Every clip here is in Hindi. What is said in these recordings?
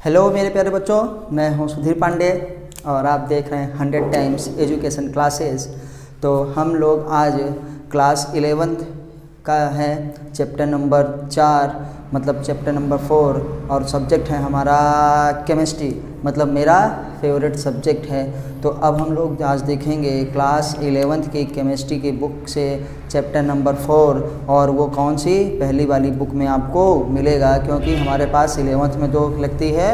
हेलो मेरे प्यारे बच्चों, मैं हूं सुधीर पांडे और आप देख रहे हैं 100 टाइम्स एजुकेशन क्लासेस। तो हम लोग आज क्लास 11th का है, चैप्टर नंबर 4 मतलब चैप्टर नंबर 4 और सब्जेक्ट है हमारा केमिस्ट्री, मतलब मेरा फेवरेट सब्जेक्ट है। तो अब हम लोग आज देखेंगे क्लास 11th की केमिस्ट्री की बुक से चैप्टर नंबर 4, और वो कौन सी पहली वाली बुक में आपको मिलेगा, क्योंकि हमारे पास 11th में 2 लगती है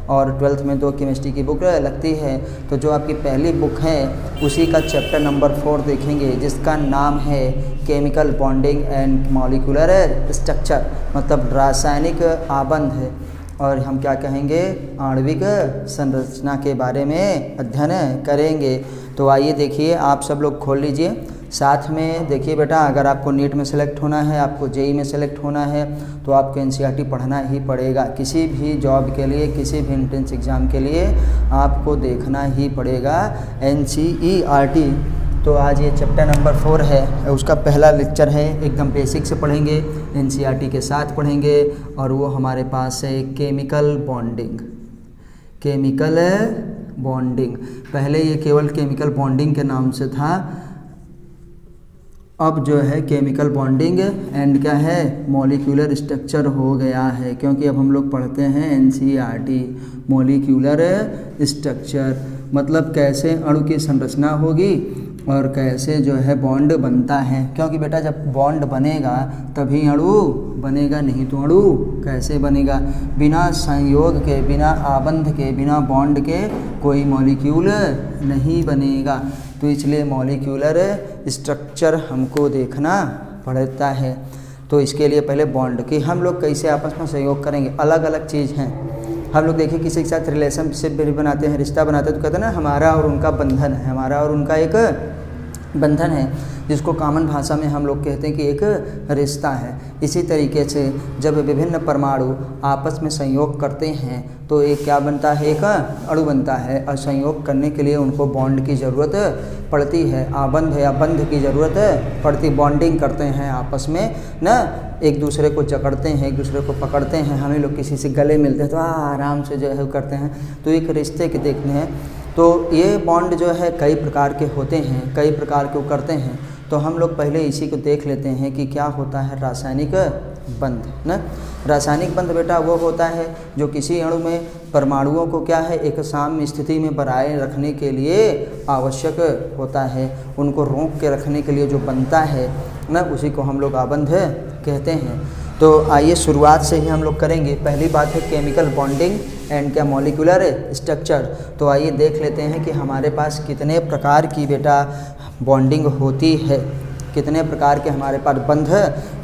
और 12th में 2 केमिस्ट्री की बुक लगती है। तो जो आपकी पहली बुक है उसी का चैप्टर नंबर 4 देखेंगे, जिसका नाम है chemical bonding and molecular structure, मतलब रासायनिक आबंध है। और हम क्या कहेंगे, आणविक संरचना के बारे में अध्ययन करेंगे। तो आइए देखिए, आप सब लोग खोल लीजिए, साथ में देखिए बेटा। अगर आपको नीट में सेलेक्ट होना है, आपको जेई में सेलेक्ट होना है, तो आपको एनसीईआरटी पढ़ना ही पड़ेगा। किसी भी जॉब के लिए, किसी भी एंट्रेंस एग्ज़ाम के लिए आपको देखना ही पड़ेगा एनसीईआरटी। तो आज ये चैप्टर नंबर 4 है, उसका पहला लेक्चर है, एकदम बेसिक से पढ़ेंगे, एनसीईआरटी के साथ पढ़ेंगे। और वो हमारे पास है केमिकल बॉन्डिंग। केमिकल बॉन्डिंग, पहले ये केवल केमिकल बॉन्डिंग के नाम से था, अब जो है केमिकल बॉन्डिंग एंड क्या है, मॉलिक्यूलर स्ट्रक्चर हो गया है, क्योंकि अब हम लोग पढ़ते हैं एनसीईआरटी मॉलिक्यूलर स्ट्रक्चर, मतलब कैसे अणु की संरचना होगी और कैसे जो है बॉन्ड बनता है। क्योंकि बेटा जब बॉन्ड बनेगा तभी अणु बनेगा, नहीं तो अणु कैसे बनेगा। बिना संयोग के, बिना आबंध के, बिना बॉन्ड के कोई मॉलिक्यूल नहीं बनेगा। तो इसलिए मॉलिक्यूलर स्ट्रक्चर हमको देखना पड़ता है। तो इसके लिए पहले बॉन्ड कि हम लोग कैसे आपस में सहयोग करेंगे, अलग अलग चीज़ हैं। हम लोग देखिए किसी के साथ रिलेशनशिप भी बनाते हैं, रिश्ता बनाते हैं, तो कहते हैं ना हमारा और उनका बंधन है, हमारा और उनका एक बंधन है, जिसको कॉमन भाषा में हम लोग कहते हैं कि एक रिश्ता है। इसी तरीके से जब विभिन्न परमाणु आपस में संयोग करते हैं तो एक क्या बनता है, एक अणु बनता है, और संयोग करने के लिए उनको बॉन्ड की ज़रूरत पड़ती है, आबंध या बंध की ज़रूरत पड़ती। बॉन्डिंग करते हैं आपस में ना, एक दूसरे को जकड़ते हैं, एक दूसरे को पकड़ते हैं। हमें लोग किसी से गले मिलते हैं तो आराम से जो है करते हैं, तो एक रिश्ते के देखते हैं। तो ये बॉन्ड जो है कई प्रकार के होते हैं, कई प्रकार के करते हैं। तो हम लोग पहले इसी को देख लेते हैं कि क्या होता है रासायनिक बंध ना। रासायनिक बंध बेटा वो होता है जो किसी अणु में परमाणुओं को क्या है, एक साम्य स्थिति में बनाए रखने के लिए आवश्यक होता है, उनको रोक के रखने के लिए जो बनता है ना, उसी को हम लोग आबंध कहते हैं। तो आइए शुरुआत से ही हम लोग करेंगे। पहली बात है केमिकल बॉन्डिंग एंड क्या मॉलिक्यूलर स्ट्रक्चर। तो आइए देख लेते हैं कि हमारे पास कितने प्रकार की बेटा बॉन्डिंग होती है, कितने प्रकार के हमारे पास बंध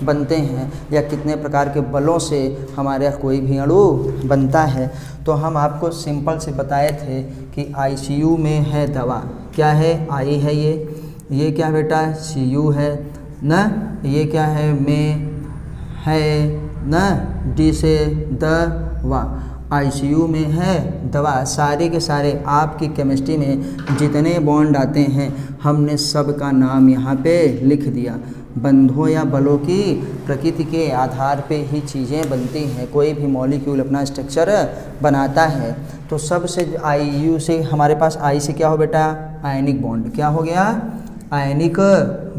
बनते हैं, या कितने प्रकार के बलों से हमारे कोई भी अणु बनता है। तो हम आपको सिंपल से बताए थे कि आईसीयू में है दवा, क्या है, आई है ये क्या बेटा सीयू है ना, ये क्या है, में है ना, डी से दवा, आईसीयू में है दवा। सारे के सारे आपकी केमिस्ट्री में जितने बॉन्ड आते हैं हमने सब का नाम यहाँ पे लिख दिया। बंधों या बलों की प्रकृति के आधार पे ही चीज़ें बनती हैं, कोई भी मॉलिक्यूल अपना स्ट्रक्चर बनाता है। तो सबसे आईयू से हमारे पास आई से क्या हो बेटा, आयनिक बॉन्ड, क्या हो गया, आयनिक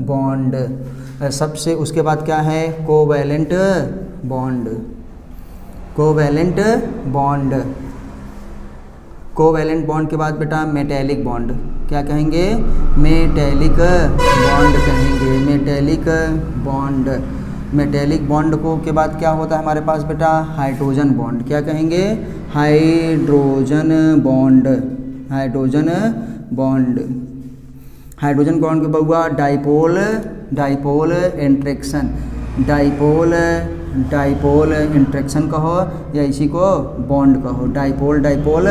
बॉन्ड। सबसे उसके बाद क्या है, covalent bond, covalent bond. Covalent bond के बाद बेटा मेटेलिक बॉन्ड, क्या कहेंगे, मेटेलिक बॉन्ड कहेंगे, मेटेलिक बॉन्ड। मेटेलिक बॉन्ड को के बाद क्या होता है हमारे पास बेटा, हाइड्रोजन बॉन्ड, क्या कहेंगे, hydrogen bond, hydrogen bond. Hydrogen bond के बाद हुआ dipole, dipole interaction, dipole, dipole interaction कहो या इसी को बॉन्ड कहो, डाइपोल, डाइपोल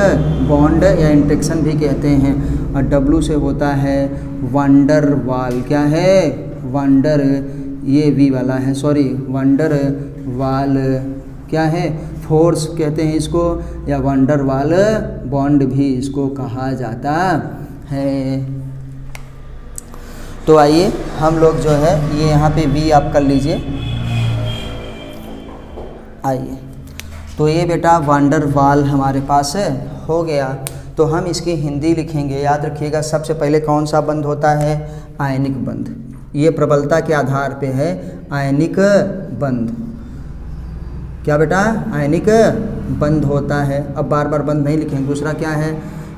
बॉन्ड या इंट्रैक्शन भी कहते हैं। और डब्लू से होता है वंडर वाल, क्या है, वंडर, ये वी वाला है, सॉरी, वंडर वाल क्या है, फोर्स कहते हैं इसको, या वंडर वाल बॉन्ड भी इसको कहा जाता है। तो आइए हम लोग जो है ये यहाँ पे वी आप कर लीजिए। आइए तो ये बेटा वान डर वाल हमारे पास हो गया। तो हम इसकी हिंदी लिखेंगे, याद रखिएगा सबसे पहले कौन सा बंध होता है, आयनिक बंध। ये प्रबलता के आधार पे है आयनिक बंध। क्या बेटा, आयनिक बंध होता है। अब बार बार बंध नहीं लिखेंगे। दूसरा क्या है,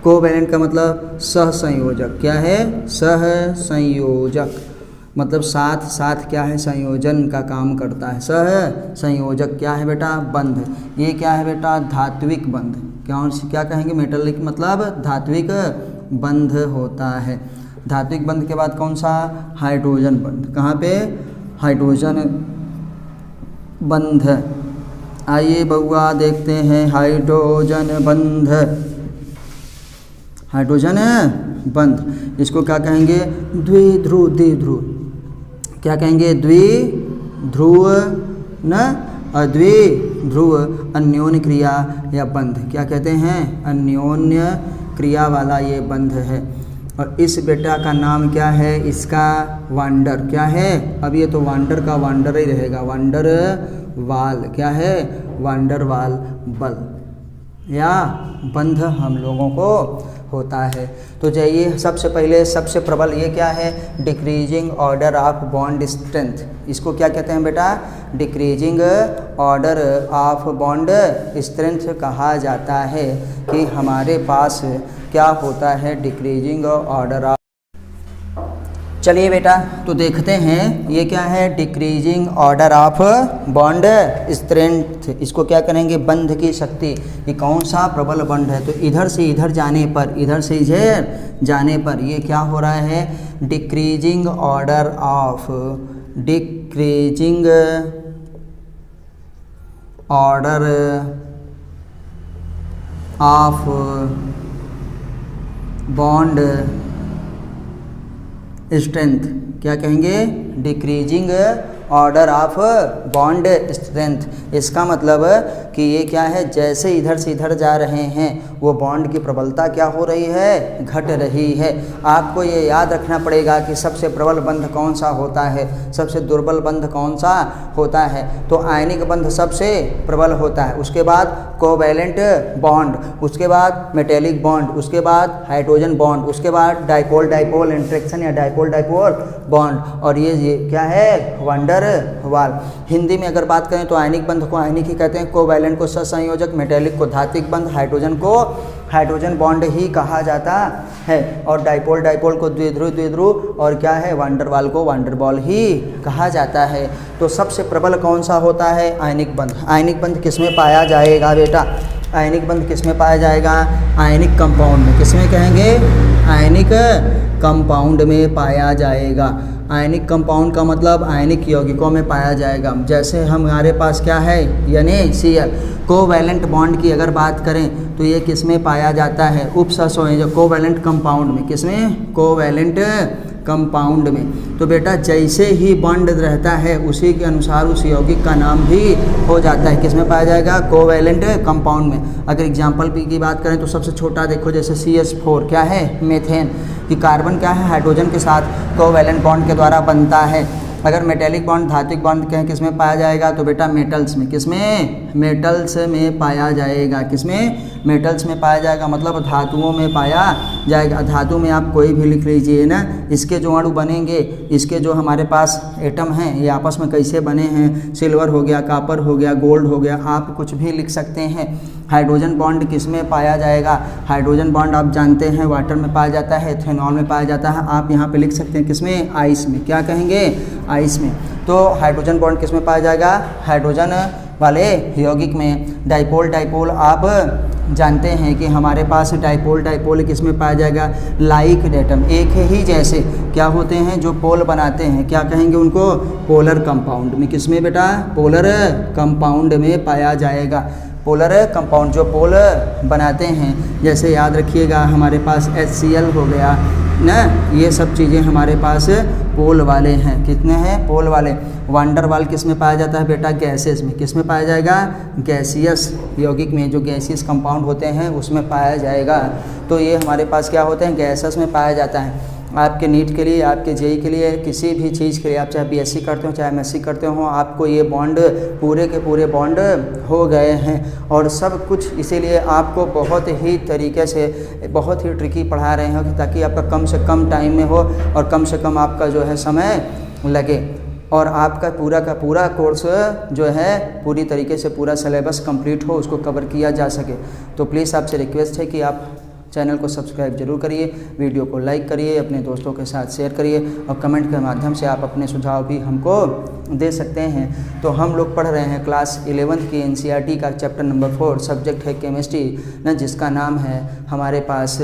कोवैलेंट का मतलब सहसंयोजक। क्या है, सहसंयोजक, मतलब साथ साथ क्या है, संयोजन का काम करता है। सह संयोजक क्या है बेटा, बंध। ये क्या है बेटा, धात्विक बंध। क्या कहेंगे, मेटलिक मतलब धात्विक बंध होता है। धात्विक बंध के बाद कौन सा, हाइड्रोजन बंध। कहाँ पे, हाइड्रोजन बंध। आइए बउआ देखते हैं हाइड्रोजन बंध। हाइड्रोजन बंध इसको क्या कहेंगे, द्विध्रुव। द्विध्रुव क्या कहेंगे, द्विध्रुव न द्विध्रुव अन्योन्य क्रिया या बंध। क्या कहते हैं, अन्योन्य क्रिया वाला ये बंध है। और इस बेटा का नाम क्या है, इसका वान डर। क्या है, अब ये तो वान डर का वान डर ही रहेगा, वान डर वाल। क्या है, वान डर वाल बल या बंध हम लोगों को होता है। तो जाइए सबसे पहले सबसे प्रबल ये क्या है, decreasing order of bond strength. इसको क्या कहते हैं बेटा, decreasing order of bond strength कहा जाता है कि हमारे पास क्या होता है, डिक्रीजिंग ऑर्डर ऑफ। चलिए बेटा तो देखते हैं ये क्या है, decreasing order of bond strength. इसको क्या करेंगे, बंध की शक्ति। ये कौन सा प्रबल बंध है, तो इधर से इधर जाने पर, इधर से इधर जाने पर ये क्या हो रहा है, decreasing order of, decreasing order of bond strength. क्या कहेंगे, decreasing order of bond strength. इसका मतलब कि ये क्या है, जैसे इधर से इधर जा रहे हैं वो बॉन्ड की प्रबलता क्या हो रही है, घट रही है। आपको ये याद रखना पड़ेगा कि सबसे प्रबल बंध कौन सा होता है, सबसे दुर्बल बंध कौन सा होता है। तो आयनिक बंध सबसे प्रबल होता है, उसके बाद कोवैलेंट बॉन्ड, उसके बाद मेटेलिक बॉन्ड, उसके बाद हाइड्रोजन बॉन्ड, उसके बाद डाइपोल डाइपोल इंटरेक्शन या डाइपोल डाइपोल बॉन्ड। और ये क्या है, वान डर वाल। हिंदी में अगर बात करें तो आयनिक बंध को आयनिक ही कहते हैं, कोवैलेंट को सहसंयोजक, मेटेलिक को धात्विक बंध, हाइड्रोजन को हाइड्रोजन बॉन्ड ही कहा जाता है, और डाइपोल डाइपोल को द्विध्रुव द्विध्रुव, और क्या है, वान डर वाल को वान डर बॉल ही कहा जाता है। तो सबसे प्रबल कौन सा होता है, आयनिक बंध। आयनिक बंध किसमें पाया जाएगा बेटा, आयनिक बंध किसमें पाया जाएगा, आयनिक कंपाउंड में। किसमें कहेंगे, आयनिक कंपाउंड में पाया जाएगा। आयनिक कंपाउंड का मतलब आयनिक यौगिकों में पाया जाएगा। जैसे हमारे पास क्या है, NaCl। कोवैलेंट बॉन्ड की अगर बात करें तो ये किसमें पाया जाता है, उपसहसंयोजक, कोवैलेंट कंपाउंड में। किसमें, कोवैलेंट कंपाउंड में। तो बेटा जैसे ही बॉन्ड रहता है उसी के अनुसार उस यौगिक का नाम भी हो जाता है। किसमें पाया जाएगा, कोवैलेंट कंपाउंड में। अगर एग्जाम्पल की बात करें तो सबसे छोटा देखो, जैसे CH4 क्या है, मेथेन। कि कार्बन क्या है, हाइड्रोजन के साथ कोवैलेंट बॉन्ड के द्वारा बनता है। अगर मेटेलिक बॉन्ड, धात्विक बॉन्ड कहें किसमें पाया जाएगा, तो बेटा मेटल्स में। किसमें, मेटल्स में पाया जाएगा। किसमें, मेटल्स में पाया जाएगा, मतलब धातुओं में पाया जाएगा। धातु में आप कोई भी लिख लीजिए ना, इसके जो अणु बनेंगे, इसके जो हमारे पास एटम हैं ये आपस में कैसे बने हैं, सिल्वर हो गया, कॉपर हो गया, गोल्ड हो गया, आप कुछ भी लिख सकते हैं। हाइड्रोजन बॉन्ड किसमें पाया जाएगा, हाइड्रोजन बॉन्ड आप जानते हैं वाटर में पाया जाता है, एथेनॉल में पाया जाता है। आप यहाँ पे लिख सकते हैं किसमें, आइस में। क्या कहेंगे, आइस में। तो हाइड्रोजन बॉन्ड किसमें पाया जाएगा, हाइड्रोजन वाले यौगिक में। डाइपोल डाइपोल आप जानते हैं कि हमारे पास डाइपोल डाइपोल किसमें पाया जाएगा, लाइक एटम, एक ही जैसे क्या होते हैं जो पोल बनाते हैं, क्या कहेंगे उनको, पोलर कंपाउंड में। किसमें बेटा, पोलर कंपाउंड में पाया जाएगा। पोलर कंपाउंड जो पोल बनाते हैं, जैसे याद रखिएगा हमारे पास HCl हो गया ना, ये सब चीज़ें हमारे पास पोल वाले हैं। कितने हैं, पोल वाले। वान डर वाल किस में पाया जाता है बेटा, गैसेस में। किस में पाया जाएगा, गैसियस यौगिक में, जो गैसियस कंपाउंड होते हैं उसमें पाया जाएगा। तो ये हमारे पास क्या होते हैं, गैसेस में पाया जाता है। आपके नीट के लिए, आपके जेई के लिए, किसी भी चीज़ के लिए, आप चाहे बीएससी करते हो चाहे एमएससी करते हो, आपको ये बॉन्ड पूरे के पूरे बॉन्ड हो गए हैं। और सब कुछ इसीलिए आपको बहुत ही तरीके से बहुत ही ट्रिकी पढ़ा रहे हैं ताकि आपका कम से कम टाइम में हो और कम से कम आपका जो है समय लगे और आपका पूरा का पूरा कोर्स जो है पूरी तरीके से पूरा सिलेबस कंप्लीट हो, उसको कवर किया जा सके। तो प्लीज़ आपसे रिक्वेस्ट है कि आप चैनल को सब्सक्राइब जरूर करिए, वीडियो को लाइक करिए, अपने दोस्तों के साथ शेयर करिए और कमेंट के माध्यम से आप अपने सुझाव भी हमको दे सकते हैं। तो हम लोग पढ़ रहे हैं क्लास 11th की एनसीईआरटी का चैप्टर नंबर 4, सब्जेक्ट है केमिस्ट्री न, जिसका नाम है हमारे पास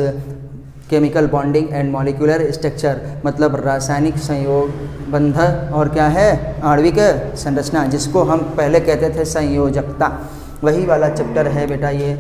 chemical bonding and molecular structure, मतलब रासायनिक संयोग बंध और क्या है आणविक संरचना, जिसको हम पहले कहते थे संयोजकता, वही वाला चैप्टर है बेटा ये।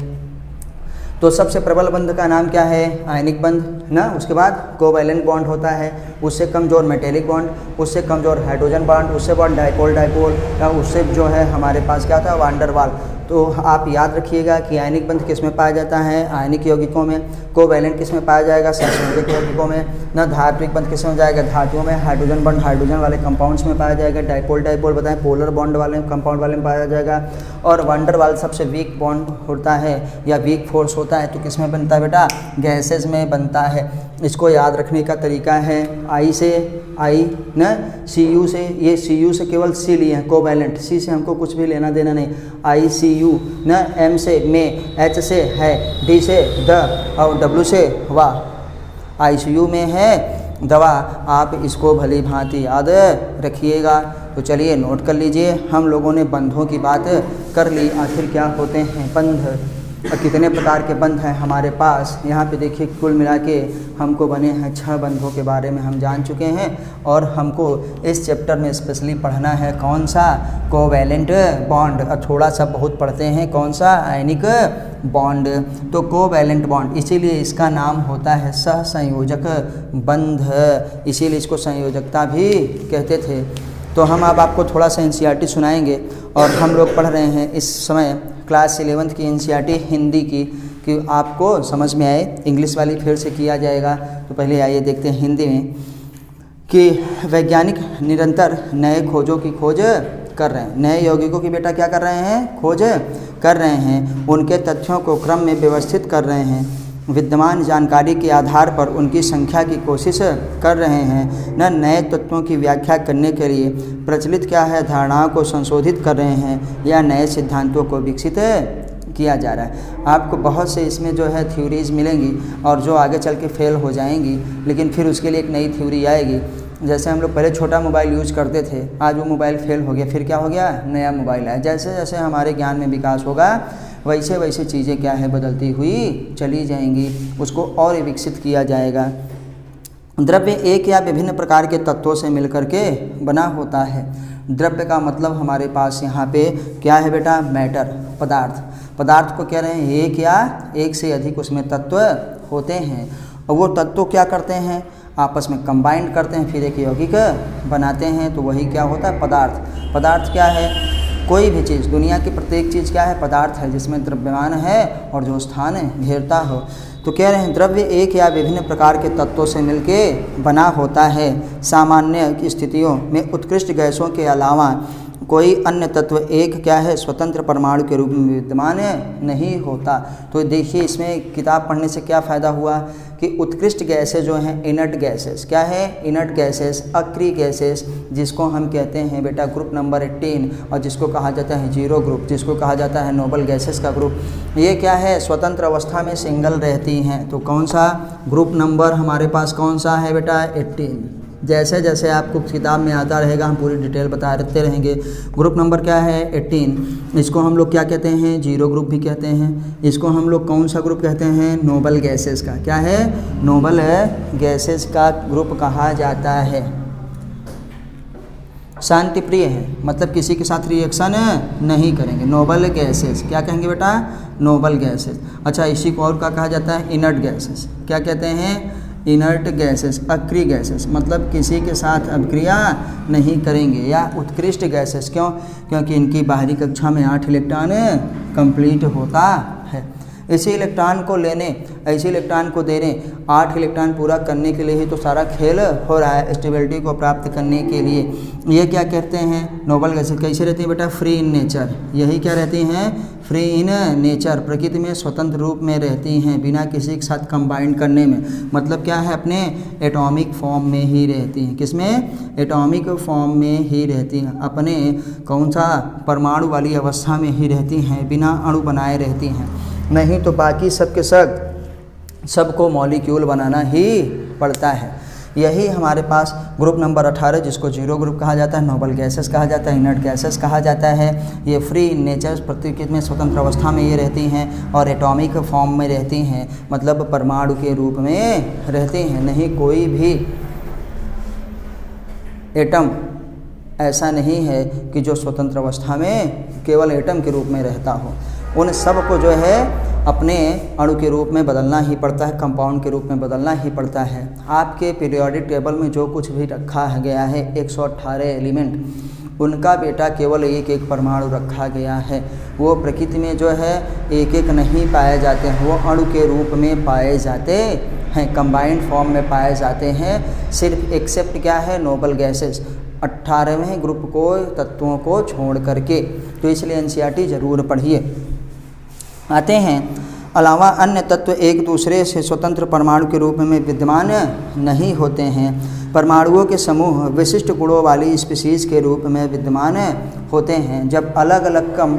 तो सबसे प्रबल बंध का नाम क्या है? आयनिक बंध ना। उसके बाद कोवैलेंट बॉन्ड होता है, उससे कमज़ोर मेटेलिक बॉन्ड, उससे कमज़ोर हाइड्रोजन बॉन्ड, उससे बॉन्ड डाइपोल डाइपोल, या उससे जो है हमारे पास क्या था वान डर वाल। तो आप याद रखिएगा कि आयनिक बंध किस में पाया जाता है? आयनिक यौगिकों में। कोवैलेंट किस में पाया जाएगा? सहसंयोजक यौगिकों में ना। धात्विक बंध किस में जाएगा? धातुओं में। हाइड्रोजन बॉन्ड हाइड्रोजन वाले कंपाउंड्स में पाया जाएगा। डाइपोल डाइपोल बताएं पोलर बॉन्ड वाले कंपाउंड वाले में पाया जाएगा। और वान डर वाल सबसे वीक बॉन्ड होता है या वीक फोर्स होता है, तो किस में बनता है बेटा? गैसेज में बनता है। इसको याद रखने का तरीका है आई से आई न, सी यू से, ये सी यू से केवल सी लिए हैं कोवैलेंट, सी से हमको कुछ भी लेना देना नहीं। आई सी यू न, एम से में, एच से है, डी से द और डब्ल्यू से वाह। आईसीयू में है दवा, आप इसको भली भांति याद रखिएगा। तो चलिए नोट कर लीजिए, हम लोगों ने बंधों की बात कर ली। आखिर क्या होते हैं बंध और कितने प्रकार के बंध हैं हमारे पास? यहाँ पे देखिए कुल मिला के हमको बने हैं 6 बंधों के बारे में हम जान चुके हैं। और हमको इस चैप्टर में स्पेशली पढ़ना है कौन सा? Covalent bond. और थोड़ा सा बहुत पढ़ते हैं कौन सा? Ionic bond. तो कोवैलेंट बॉन्ड, इसीलिए इसका नाम होता है सहसंयोजक बंध, इसीलिए इसको संयोजकता भी कहते थे। तो हम अब आपको थोड़ा सा एनसीईआरटी सुनाएंगे और हम लोग पढ़ रहे हैं इस समय क्लास 11th की एनसीईआरटी हिंदी की, कि आपको समझ में आए। इंग्लिश वाली फिर से किया जाएगा। तो पहले आइए देखते हैं हिंदी में कि वैज्ञानिक निरंतर नए खोजों की खोज कर रहे हैं। नए यौगिकों की बेटा क्या कर रहे हैं? खोज कर रहे हैं। उनके तथ्यों को क्रम में व्यवस्थित कर रहे हैं। विद्यमान जानकारी के आधार पर उनकी संख्या की कोशिश कर रहे हैं। न नए तत्वों की व्याख्या करने के लिए प्रचलित क्या है धारणाओं को संशोधित कर रहे हैं या नए सिद्धांतों को विकसित किया जा रहा है। आपको बहुत से इसमें जो है थ्योरीज मिलेंगी और जो आगे चल के फेल हो जाएंगी, लेकिन फिर उसके लिए एक नई थ्योरी आएगी। जैसे हम लोग पहले छोटा मोबाइल यूज करते थे, आज वो मोबाइल फेल हो गया, फिर क्या हो गया? नया मोबाइल आया। जैसे जैसे हमारे ज्ञान में विकास होगा वैसे वैसे चीज़ें क्या है बदलती हुई चली जाएंगी, उसको और विकसित किया जाएगा। द्रव्य एक या विभिन्न प्रकार के तत्वों से मिलकर के बना होता है। द्रव्य का मतलब हमारे पास यहाँ पे क्या है बेटा? मैटर, पदार्थ। पदार्थ को कह रहे हैं एक या एक से अधिक उसमें तत्व होते हैं और वो तत्व क्या करते हैं? आपस में कंबाइंड करते हैं, फिर एक यौगिक बनाते हैं। तो वही क्या होता है? पदार्थ। पदार्थ क्या है? कोई भी चीज़, दुनिया की प्रत्येक चीज़ क्या है? पदार्थ है, जिसमें द्रव्यमान है और जो स्थान घेरता हो। तो कह रहे हैं द्रव्य एक या विभिन्न प्रकार के तत्वों से मिलके बना होता है। सामान्य स्थितियों में उत्कृष्ट गैसों के अलावा कोई अन्य तत्व एक क्या है? स्वतंत्र परमाणु के रूप में विद्यमान नहीं होता। तो देखिए इसमें किताब पढ़ने से क्या फ़ायदा हुआ कि उत्कृष्ट गैसें जो हैं इनर्ट गैसेस, क्या है? इनर्ट गैसेस, अक्रिय गैसेस, जिसको हम कहते हैं बेटा ग्रुप नंबर 18 और जिसको कहा जाता है जीरो ग्रुप, जिसको कहा जाता है नोबल गैसेस का ग्रुप। ये क्या है? स्वतंत्र अवस्था में सिंगल रहती हैं। तो कौन सा ग्रुप नंबर हमारे पास कौन सा है बेटा? 18। जैसे जैसे आपको किताब में आता रहेगा हम पूरी डिटेल बताते रहेंगे। ग्रुप नंबर क्या है? 18। इसको हम लोग क्या कहते हैं? जीरो ग्रुप भी कहते हैं। इसको हम लोग कौन सा ग्रुप कहते हैं? नोबल गैसेस का। क्या है? नोबल गैसेस का ग्रुप कहा जाता है। शांति प्रिय है, मतलब किसी के साथ रिएक्शन नहीं करेंगे। नोबल गैसेस क्या कहेंगे बेटा? Noble gases. अच्छा, इसी को और क्या कहा जाता है? Inert gases. क्या कहते हैं? इनर्ट गैसेस, अक्रिय गैसेस, मतलब किसी के साथ अभिक्रिया नहीं करेंगे। या उत्कृष्ट गैसेस, क्यों? क्योंकि इनकी बाहरी कक्षा में 8 इलेक्ट्रॉन कंप्लीट होता है। इसी इलेक्ट्रॉन को लेने, इसी इलेक्ट्रॉन को देने, 8 इलेक्ट्रॉन पूरा करने के लिए ही तो सारा खेल हो रहा है, स्टेबिलिटी को प्राप्त करने के लिए। ये क्या कहते हैं, नोबल गैसेस कैसे रहती है बेटा, फ्री इन नेचर। यही क्या रहती हैं, फ्री इन नेचर, प्रकृति में स्वतंत्र रूप में रहती हैं, बिना किसी के साथ कंबाइन करने में। मतलब क्या है, अपने एटॉमिक फॉर्म में ही रहती हैं। किसमें, एटॉमिक फॉर्म में ही रहती हैं, अपने कौन सा परमाणु वाली अवस्था में ही रहती हैं, बिना अणु बनाए रहती हैं। नहीं तो बाकी सब के सबको मॉलिक्यूल बनाना ही पड़ता है। यही हमारे पास ग्रुप नंबर 18 जिसको जीरो ग्रुप कहा जाता है, नोबल गैसेस कहा जाता है, इनर्ट गैसेस कहा जाता है। ये फ्री इन नेचर, प्रकृति में स्वतंत्र अवस्था में ये रहती हैं और एटॉमिक फॉर्म में रहती हैं, मतलब परमाणु के रूप में रहती हैं। नहीं कोई भी एटम ऐसा नहीं है कि जो स्वतंत्र अवस्था में केवल एटम के रूप में रहता हो। उन सब को जो है अपने अणु के रूप में बदलना ही पड़ता है, कंपाउंड के रूप में बदलना ही पड़ता है। आपके पीरियोडिक टेबल में जो कुछ भी रखा गया है 118 एलिमेंट, उनका बेटा केवल एक एक परमाणु रखा गया है। वो प्रकृति में जो है एक एक नहीं पाए जाते हैं, वो अणु के रूप में पाए जाते हैं, कंबाइंड फॉर्म में पाए जाते हैं। सिर्फ एक्सेप्ट क्या है, नोबल गैसेस 18वें ग्रुप को तत्वों को छोड़ करके। तो इसलिए एनसीईआरटी ज़रूर पढ़िए। आते हैं, अलावा अन्य तत्व एक दूसरे से स्वतंत्र परमाणु के रूप में विद्यमान नहीं होते हैं। परमाणुओं के समूह विशिष्ट गुणों वाली स्पीशीज़ के रूप में विद्यमान होते हैं। जब अलग अलग कम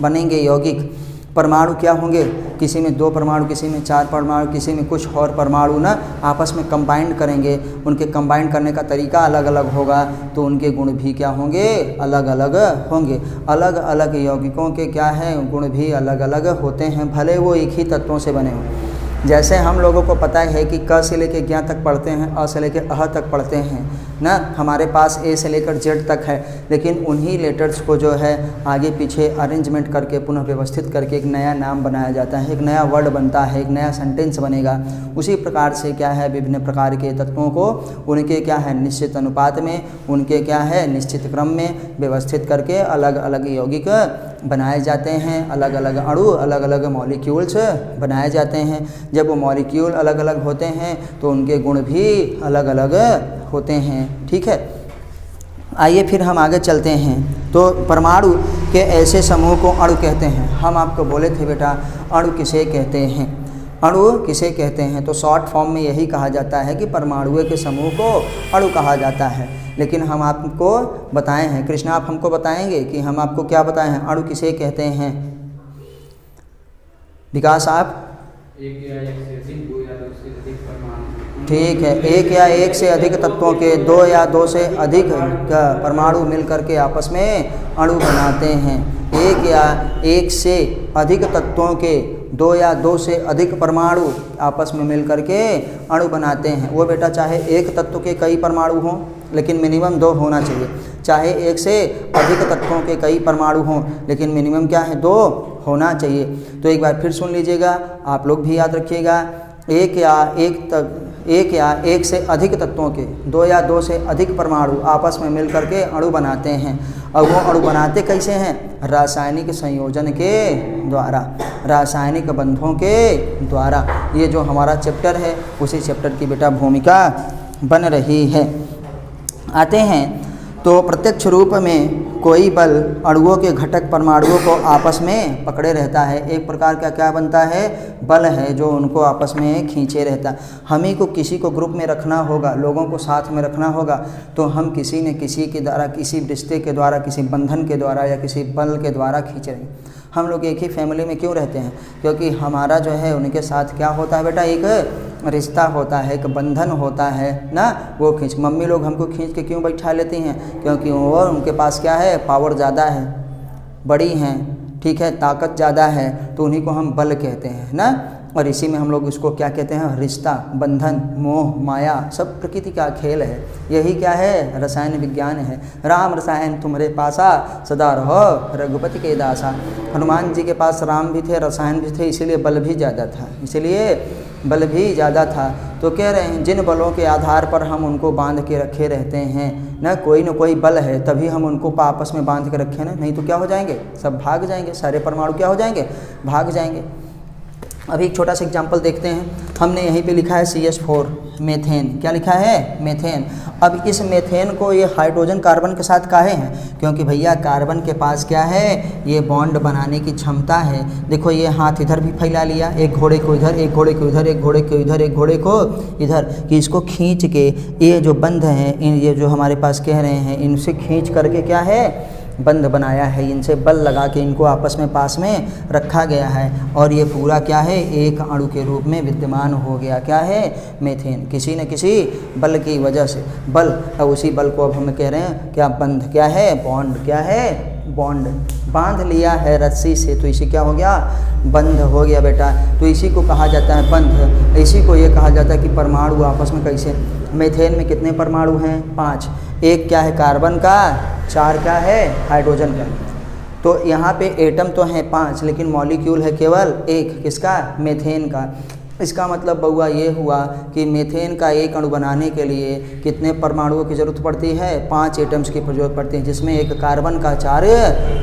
बनेंगे यौगिक परमाणु, क्या होंगे, किसी में 2 परमाणु, किसी में 4 परमाणु, किसी में कुछ और परमाणु ना आपस में कंबाइंड करेंगे। उनके कंबाइंड करने का तरीका अलग अलग होगा, तो उनके गुण भी क्या होंगे, अलग अलग होंगे। अलग अलग यौगिकों के क्या है, गुण भी अलग अलग होते हैं, भले वो एक ही तत्वों से बने हों। जैसे हम लोगों को पता है कि क से लेकर ज्ञ तक पढ़ते हैं, अ से लेकर अह तक पढ़ते हैं ना, हमारे पास ए से लेकर जेड तक है, लेकिन उन्हीं लेटर्स को जो है आगे पीछे अरेंजमेंट करके पुनः व्यवस्थित करके एक नया नाम बनाया जाता है, एक नया वर्ड बनता है, एक नया सेंटेंस बनेगा। उसी प्रकार से क्या है, विभिन्न प्रकार के तत्वों को उनके क्या है निश्चित अनुपात में, उनके क्या है निश्चित क्रम में व्यवस्थित करके अलग अलग यौगिक बनाए जाते हैं, अलग अलग अणु, अलग अलग मॉलिक्यूल्स बनाए जाते हैं। जब वो मॉलिक्यूल अलग अलग होते हैं तो उनके गुण भी अलग अलग होते हैं। ठीक है, आइए फिर हम आगे चलते हैं। तो परमाणु के ऐसे समूह को अणु कहते हैं। हम आपको बोले थे बेटा अणु किसे कहते हैं, अणु किसे कहते हैं, तो शॉर्ट फॉर्म में यही कहा जाता है कि परमाणुओं के समूह को अणु कहा जाता है। लेकिन हम आपको बताए हैं, कृष्णा आप हमको बताएंगे कि हम आपको क्या बताए हैं, अणु किसे कहते हैं। विकास आप, एक या एक से अधिक, 2 या 2 से अधिक परमाणु। ठीक है, एक या एक से अधिक तत्वों के 2 या 2 से अधिक परमाणु मिलकर के आपस में अणु बनाते हैं। एक या एक से अधिक तत्वों के 2 या 2 से अधिक परमाणु आपस में मिलकर के अणु बनाते हैं। वो बेटा चाहे एक तत्व के कई परमाणु हों, लेकिन मिनिमम 2 होना चाहिए। चाहे एक से अधिक तत्वों के कई परमाणु हों, लेकिन मिनिमम क्या है, 2 होना चाहिए। तो एक बार फिर सुन लीजिएगा, आप लोग भी याद रखिएगा। एक या एक से अधिक तत्वों के 2 या 2 से अधिक परमाणु आपस में मिलकर के अणु बनाते हैं। और वो अणु बनाते कैसे हैं, रासायनिक संयोजन के द्वारा, रासायनिक बंधों के द्वारा। ये जो हमारा चैप्टर है उसी चैप्टर की बेटा भूमिका बन रही है। आते हैं, तो प्रत्यक्ष रूप में कोई बल अणुओं के घटक परमाणुओं को आपस में पकड़े रहता है। एक प्रकार का क्या बनता है, बल है जो उनको आपस में खींचे रहता है। हम ही को किसी को ग्रुप में रखना होगा, लोगों को साथ में रखना होगा, तो हम किसी न किसी के द्वारा, किसी रिश्ते के द्वारा, किसी बंधन के द्वारा या किसी बल के द्वारा खींच रहेंगे। हम लोग एक ही फैमिली में क्यों रहते हैं, क्योंकि हमारा जो है उनके साथ क्या होता है बेटा, एक रिश्ता होता है, एक बंधन होता है ना। वो खींच, मम्मी लोग हमको खींच के क्यों बैठा लेती हैं, क्योंकि वो उनके पास क्या है, पावर ज़्यादा है, बड़ी हैं, ठीक है, ताकत ज़्यादा है, तो उन्हीं को हम बल कहते हैं ना। और इसी में हम लोग इसको क्या कहते हैं, रिश्ता, बंधन, मोह, माया, सब प्रकृति का खेल है। यही क्या है, रसायन विज्ञान है। राम रसायन तुम्हारे पासा, सदा रहो रघुपति के दासा। हनुमान जी के पास राम भी थे, रसायन भी थे, इसीलिए बल भी ज़्यादा था, इसीलिए बल भी ज़्यादा था। तो कह रहे हैं जिन बलों के आधार पर हम उनको बांध के रखे रहते हैं ना, कोई न कोई बल है, तभी हम उनको आपस में बांध के रखे ना, नहीं तो क्या हो जाएंगे, सब भाग जाएंगे, सारे परमाणु क्या हो जाएंगे, भाग जाएंगे। अभी एक छोटा सा एग्जांपल देखते हैं। हमने यहीं पे लिखा है CH4 मेथेन, क्या लिखा है? मेथेन। अब इस मेथेन को ये हाइड्रोजन कार्बन के साथ काहे हैं? क्योंकि भैया कार्बन के पास क्या है? ये बॉन्ड बनाने की क्षमता है। देखो ये हाथ इधर भी फैला लिया, एक घोड़े को इधर, एक घोड़े को इधर, एक घोड़े को इधर, एक घोड़े को इधर, कि इसको खींच के ये जो बंध हैं, ये जो हमारे पास कह रहे हैं, इनसे खींच करके क्या है? बंध बनाया है। इनसे बल लगा के इनको आपस में पास में रखा गया है और ये पूरा क्या है? एक अणु के रूप में विद्यमान हो गया। क्या है? मेथेन। किसी न किसी बल की वजह से बल, और उसी बल को अब हम कह रहे हैं क्या? बंध। क्या है? बॉन्ड। क्या है? बॉन्ड। बांध लिया है रस्सी से तो इसी क्या हो गया? बंध हो गया बेटा। तो इसी को कहा जाता है बंध। इसी को ये कहा जाता है कि परमाणु आपस में कैसे। मेथेन में कितने परमाणु हैं? 5। एक क्या है? कार्बन का। 4 क्या है? हाइड्रोजन का। तो यहाँ पे एटम तो हैं 5 लेकिन मॉलिक्यूल है केवल 1। किसका? मेथेन का। इसका मतलब बउआ ये हुआ कि मेथेन का एक अणु बनाने के लिए कितने परमाणुओं की ज़रूरत पड़ती है? 5 एटम्स की ज़रूरत पड़ती है, जिसमें एक कार्बन का, 4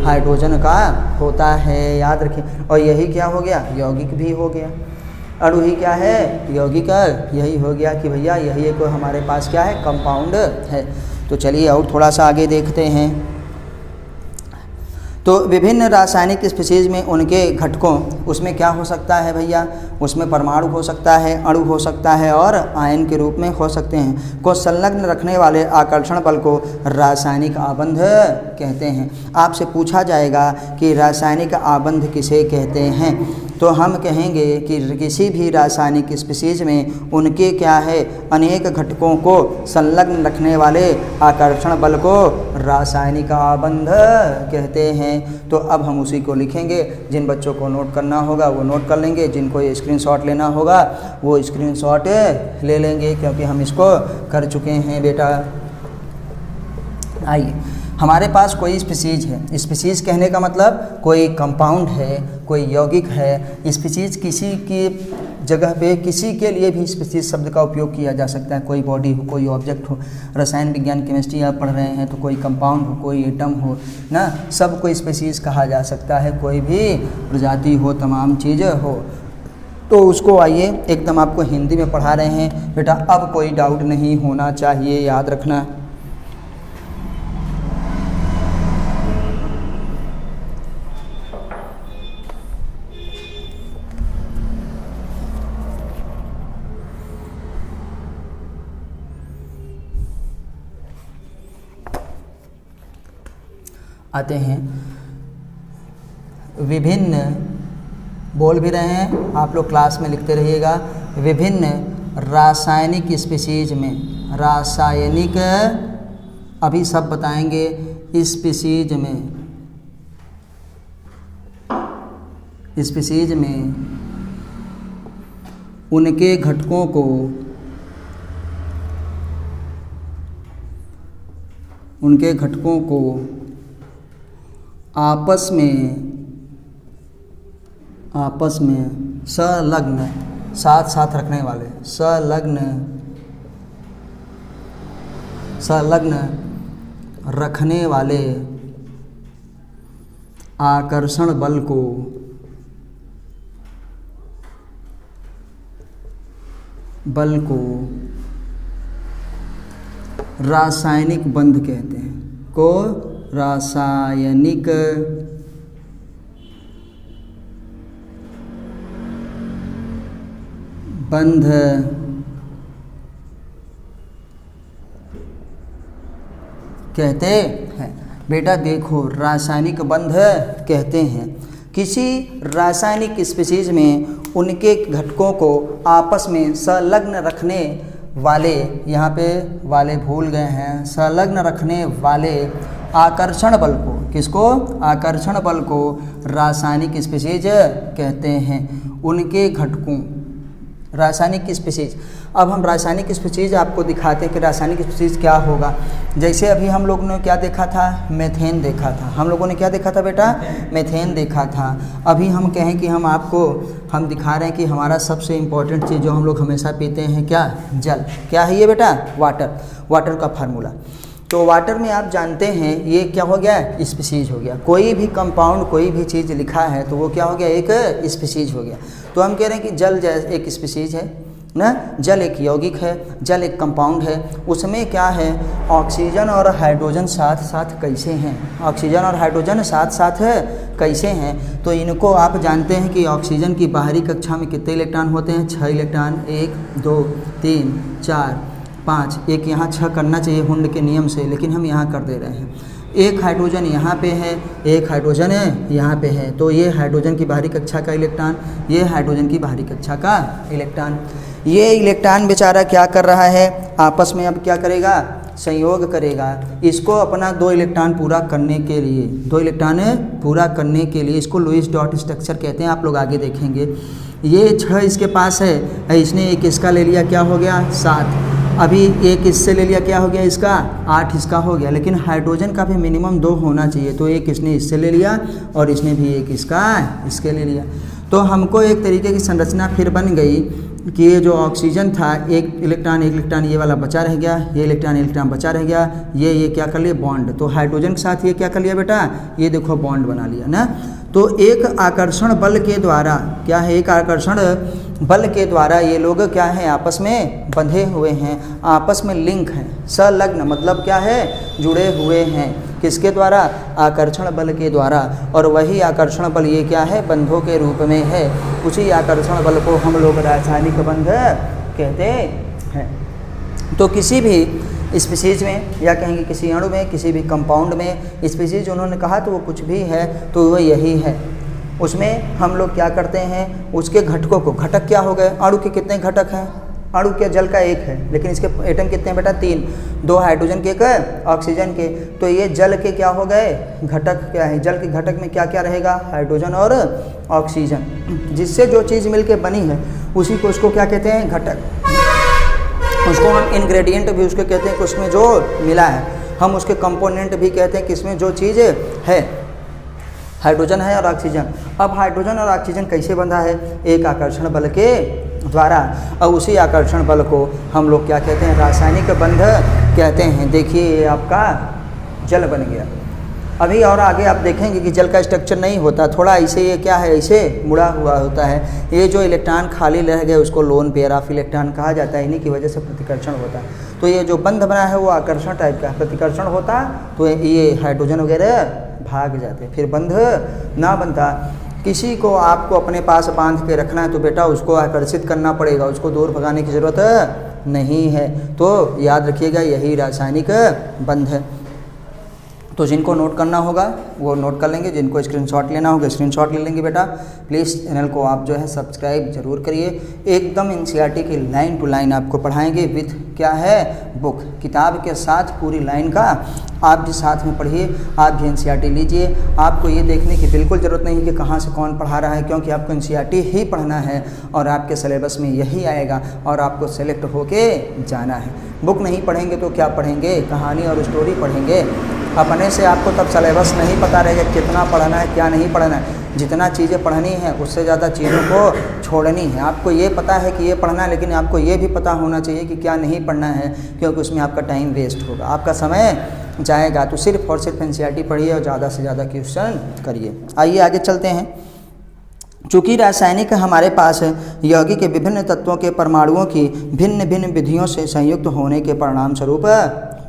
हाइड्रोजन का होता है। याद रखिए। और यही क्या हो गया? यौगिक भी हो गया। अणु ही क्या है? यौगिक। यही हो गया कि भैया यही एक हमारे पास क्या है? कंपाउंड है। तो चलिए और थोड़ा सा आगे देखते हैं। तो विभिन्न रासायनिक स्पीशीज़ में उनके घटकों, उसमें क्या हो सकता है भैया? उसमें परमाणु हो सकता है, अणु हो सकता है और आयन के रूप में हो सकते हैं, को संलग्न रखने वाले आकर्षण बल को रासायनिक आबंध कहते हैं। आपसे पूछा जाएगा कि रासायनिक आबंध किसे कहते हैं, तो हम कहेंगे कि किसी भी रासायनिक स्पीशीज़ में उनके क्या है? अनेक घटकों को संलग्न रखने वाले आकर्षण बल को रासायनिक आबंध कहते हैं। तो अब हम उसी को लिखेंगे। जिन बच्चों को नोट करना होगा वो नोट कर लेंगे, जिनको ये स्क्रीनशॉट लेना होगा वो स्क्रीनशॉट ले लेंगे, क्योंकि हम इसको कर चुके हैं बेटा। आइए, हमारे पास कोई स्पीशीज़ है। स्पीशीज़ कहने का मतलब कोई कंपाउंड है, कोई यौगिक है। स्पीशीज़ किसी की जगह पे किसी के लिए भी स्पीशीज़ शब्द का उपयोग किया जा सकता है। कोई बॉडी हो, कोई ऑब्जेक्ट हो, रसायन विज्ञान केमिस्ट्री आप पढ़ रहे हैं तो कोई कंपाउंड हो, कोई एटम हो ना, सब को स्पीशीज़ कहा जा सकता है। कोई भी प्रजाति हो, तमाम चीज़ें हो, तो उसको आइए एकदम आपको हिंदी में पढ़ा रहे हैं बेटा। अब कोई डाउट नहीं होना चाहिए, याद रखना। आते हैं विभिन्न, बोल भी रहे हैं आप लोग, क्लास में लिखते रहिएगा। विभिन्न रासायनिक स्पीशीज में, रासायनिक अभी सब बताएंगे, स्पीशीज में उनके घटकों को आपस में संलग्न, साथ रखने वाले, संलग्न रखने वाले आकर्षण बल को रासायनिक बंध कहते हैं। को रासायनिक बंध कहते हैं। बेटा देखो, रासायनिक बंध कहते हैं किसी रासायनिक स्पीशीज में उनके घटकों को आपस में संलग्न रखने वाले, यहाँ पे वाले भूल गए हैं, संलग्न रखने वाले आकर्षण बल को, किसको? आकर्षण बल को रासायनिक स्पीशीज कहते हैं। उनके घटकों, रासायनिक स्पीशीज। अब हम रासायनिक स्पीशीज आपको दिखाते हैं कि रासायनिक स्पीशीज क्या होगा। जैसे अभी हम लोगों ने क्या देखा था? मेथेन देखा था। हम लोगों ने क्या देखा था बेटा? मेथेन देखा था। अभी हम कहें कि हम दिखा रहे हैं कि हमारा सबसे इम्पोर्टेंट चीज़ जो हम लोग हमेशा पीते हैं क्या? जल। क्या है ये बेटा? वाटर। वाटर का फार्मूला, तो वाटर में आप जानते हैं ये क्या हो गया, स्पीसीज हो गया। कोई भी कंपाउंड, कोई भी चीज़ लिखा है तो वो क्या हो गया, एक स्पीसीज हो गया। तो हम कह रहे हैं कि जल जैसे एक स्पीसीज है ना, जल एक यौगिक है, जल एक कंपाउंड है। उसमें क्या है, ऑक्सीजन और हाइड्रोजन साथ साथ कैसे हैं, ऑक्सीजन और हाइड्रोजन साथ साथ कैसे हैं। तो इनको आप जानते हैं कि ऑक्सीजन की बाहरी कक्षा में कितने इलेक्ट्रॉन होते हैं, 6 इलेक्ट्रॉन, 1 2 3 4 5, एक यहाँ 6 करना चाहिए हुंड के नियम से, लेकिन हम यहाँ कर दे रहे हैं। एक हाइड्रोजन यहाँ पे है, एक हाइड्रोजन यहाँ पे है। तो ये हाइड्रोजन की बाहरी कक्षा का इलेक्ट्रॉन, ये हाइड्रोजन की बाहरी कक्षा का इलेक्ट्रॉन। ये इलेक्ट्रॉन बेचारा क्या कर रहा है, आपस में अब क्या करेगा, संयोग करेगा। इसको अपना 2 इलेक्ट्रॉन पूरा करने के लिए, 2 इलेक्ट्रॉन पूरा करने के लिए, इसको लुईस डॉट स्ट्रक्चर कहते हैं, आप लोग आगे देखेंगे। ये 6 इसके पास है, इसने एक इसका ले लिया, क्या हो गया 7। अभी एक इससे ले लिया, क्या हो गया इसका 8 इसका हो गया। लेकिन हाइड्रोजन का भी मिनिमम 2 होना चाहिए, तो एक इसने इससे ले लिया और इसने भी एक इसका इसके ले लिया। तो हमको एक तरीके की संरचना फिर बन गई कि ये जो ऑक्सीजन था, एक इलेक्ट्रॉन ये वाला बचा रह गया, ये इलेक्ट्रॉन बचा रह गया, ये क्या कर लिया बॉन्ड। तो हाइड्रोजन के साथ ये क्या कर लिया बेटा, ये देखो बॉन्ड बना लिया ना। तो एक आकर्षण बल के द्वारा क्या है, एक आकर्षण बल के द्वारा ये लोग क्या है, आपस में बंधे हुए हैं, आपस में लिंक हैं, संलग्न मतलब क्या है, जुड़े हुए हैं। किसके द्वारा, आकर्षण बल के द्वारा। और वही आकर्षण बल ये क्या है, बंधों के रूप में है। उसी आकर्षण बल को हम लोग रासायनिक बंध कहते हैं। तो किसी भी स्पीसीज में या कहेंगे किसी अणु में, किसी भी कंपाउंड में, स्पीसीज उन्होंने कहा तो वो कुछ भी है तो वो यही है। उसमें हम लोग क्या करते हैं, उसके घटकों को, घटक क्या हो गए, अणु के कितने घटक हैं, अणु के जल का 1 है, लेकिन इसके एटम कितने हैं बेटा 3, 2 हाइड्रोजन के, 1 ऑक्सीजन के। तो ये जल के क्या हो गए, घटक क्या है, जल के घटक में क्या क्या रहेगा, हाइड्रोजन और ऑक्सीजन। जिससे जो चीज़ मिलके बनी है उसी को, उसको क्या कहते हैं, घटक। उसको हम इंग्रेडिएंट भी उसके कहते हैं कि उसमें जो मिला है। हम उसके कंपोनेंट भी कहते हैं कि इसमें जो चीज़ है, हाइड्रोजन है और ऑक्सीजन। अब हाइड्रोजन और ऑक्सीजन कैसे बंधा है, एक आकर्षण बल के द्वारा। और उसी आकर्षण बल को हम लोग क्या कहते हैं, रासायनिक बंध कहते हैं। देखिए ये आपका जल बन गया। अभी और आगे आप देखेंगे कि जल का स्ट्रक्चर नहीं होता, थोड़ा ऐसे, ये क्या है, ऐसे मुड़ा हुआ होता है। ये जो इलेक्ट्रॉन खाली रह गए उसको लोन पेयर ऑफ इलेक्ट्रॉन कहा जाता है, इन्हीं की वजह से प्रतिकर्षण होता है। तो ये जो बंध बना है वो आकर्षण टाइप का, प्रतिकर्षण होता तो ये हाइड्रोजन वगैरह भाग जाते, फिर बंध ना बनता। किसी को आपको अपने पास बांध के रखना है तो बेटा उसको आकर्षित करना पड़ेगा, उसको दूर भगाने की ज़रूरत नहीं है। तो याद रखिएगा यही रासायनिक बंध है। तो जिनको नोट करना होगा वो नोट कर लेंगे, जिनको स्क्रीनशॉट लेना होगा स्क्रीनशॉट ले लेंगे। बेटा प्लीज़ चैनल को आप जो है सब्सक्राइब जरूर करिए। एकदम एनसीईआरटी की लाइन टू लाइन आपको पढ़ाएंगे विथ क्या है, बुक, किताब के साथ पूरी लाइन का आप भी साथ में पढ़िए। आप भी एनसीईआरटी लीजिए। आपको ये देखने की बिल्कुल ज़रूरत नहीं कि कहाँ से कौन पढ़ा रहा है, क्योंकि आपको एनसीईआरटी ही पढ़ना है और आपके सिलेबस में यही आएगा और आपको सेलेक्ट होके जाना है। बुक नहीं पढ़ेंगे तो क्या पढ़ेंगे, कहानी और स्टोरी पढ़ेंगे। अपने से आपको तब सिलेबस नहीं पता रहेगा कितना पढ़ना है क्या नहीं पढ़ना है। जितना चीज़ें पढ़नी है उससे ज़्यादा चीज़ों को छोड़नी है। आपको ये पता है कि ये पढ़ना है, लेकिन आपको ये भी पता होना चाहिए कि क्या नहीं पढ़ना है, क्योंकि उसमें आपका टाइम वेस्ट होगा, आपका समय जाएगा। तो सिर्फ और सिर्फ एनसीईआरटी पढ़िए और ज़्यादा से ज़्यादा क्वेश्चन करिए। आइए आगे चलते हैं। चूँकि रासायनिक हमारे पास यौगिक के विभिन्न तत्वों के परमाणुओं की भिन्न भिन्न विधियों से संयुक्त होने के परिणाम स्वरूप